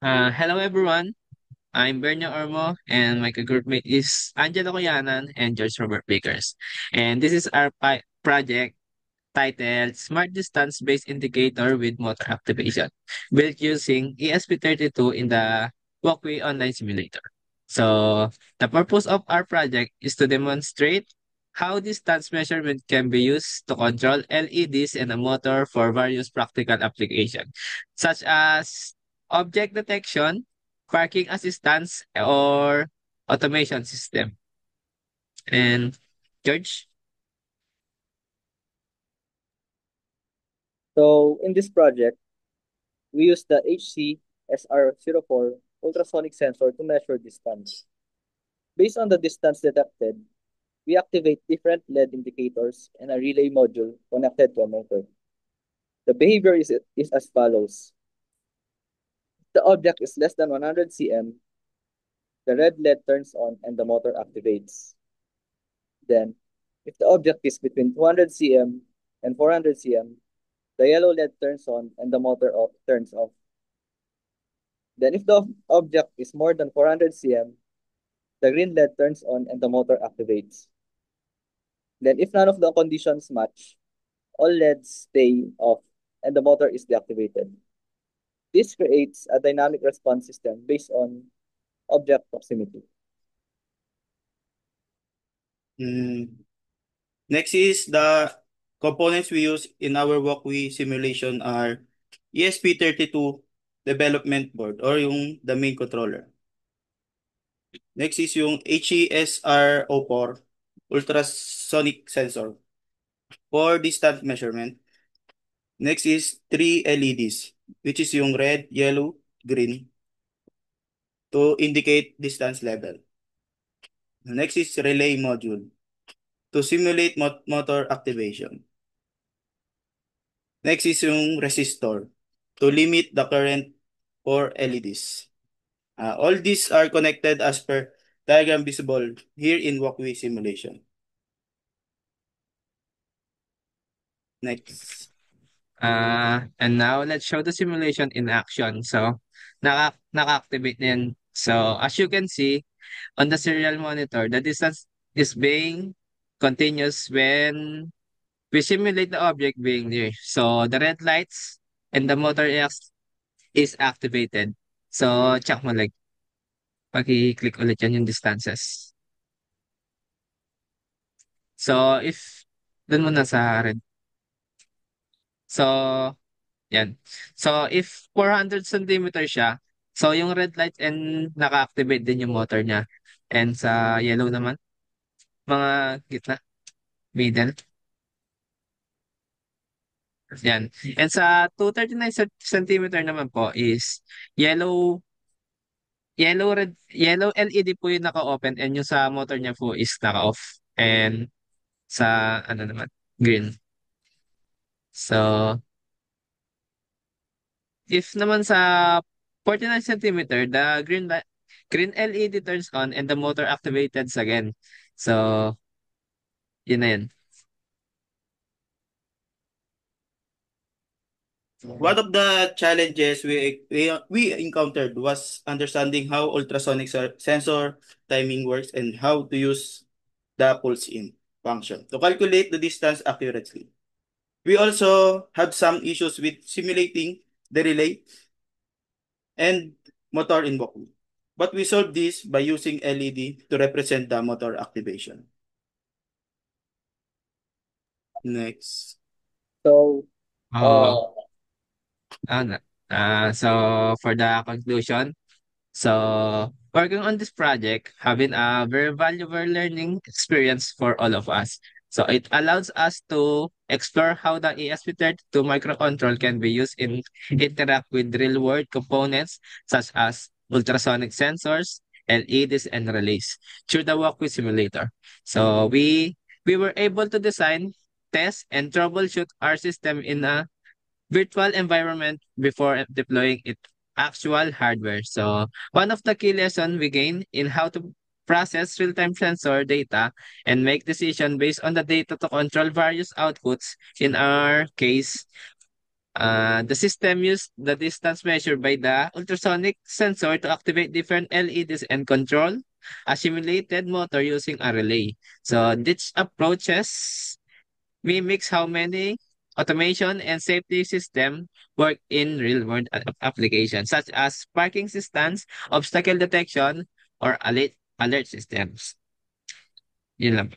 Hello everyone. I'm Bernio Ormo and my groupmate is Angelo Coyanan and George Robert Bakers. And this is our project titled Smart Distance Based Indicator with Motor Activation, built using ESP32 in the Walkway Online Simulator. So the purpose of our project is to demonstrate how distance measurement can be used to control LEDs and a motor for various practical applications, such as object detection, parking assistance, or automation system. And George? So in this project, we use the HC-SR04 ultrasonic sensor to measure distance. Based on the distance detected, we activate different LED indicators and a relay module connected to a motor. The behavior is as follows. If the object is less than 100 cm, the red LED turns on and the motor activates. Then, if the object is between 200 cm and 400 cm, the yellow LED turns on and the motor turns off. Then if the object is more than 400 cm, the green LED turns on and the motor activates. Then if none of the conditions match, all LEDs stay off and the motor is deactivated. This creates a dynamic response system based on object proximity. Mm, Next is the components we use in our walkway simulation are ESP32 development board or yung the main controller. Next is yung HESR04 ultrasonic sensor for distance measurement. Next is three LEDs, which is yung red, yellow, green to indicate distance level. Next is relay module to simulate motor activation. Next is yung resistor to limit the current for LEDs. All these are connected as per diagram visible here in walkway simulation. Next. And now let's show the simulation in action. So, naka-activate na yan. So, as you can see, on the serial monitor, the distance is being continuous when we simulate the object being near. So, the red lights and the motor is activated. So, check mo like, pag-i-click ulit yan yung distances. So, if, dun muna sa red. So, yan. So, if 400 centimeters siya, so yung red light and naka-activate din yung motor niya. And sa yellow naman, mga gitna, middle. Yan. And sa 239 centimeter naman po is yellow, yellow LED po yung naka-open and yung sa motor niya po is naka-off. And sa ano naman, green. So, if naman sa 49 centimeter, the green LED turns on and the motor activated again. So, yun na yun. One of the challenges we encountered was understanding how ultrasonic sensor timing works and how to use the pulse in function to calculate the distance accurately. We also have some issues with simulating the relay and motor in walkway. But we solved this by using LED to represent the motor activation. Next. So, Oh, uh, ano. So, for the conclusion, so working on this project having a very valuable learning experience for all of us. So it allows us to explore how the ESP32 microcontrol can be used in interact with real-world components such as ultrasonic sensors, LEDs, and relays through the Walkway simulator. So we were able to design, test, and troubleshoot our system in a virtual environment before deploying it actual hardware. So one of the key lessons we gain in how to process real-time sensor data and make decision based on the data to control various outputs. In our case, The system used the distance measured by the ultrasonic sensor to activate different LEDs and control a simulated motor using a relay. So this approaches mimics how many automation and safety system work in real-world applications, such as parking systems, obstacle detection, or alert systems. Yun lang.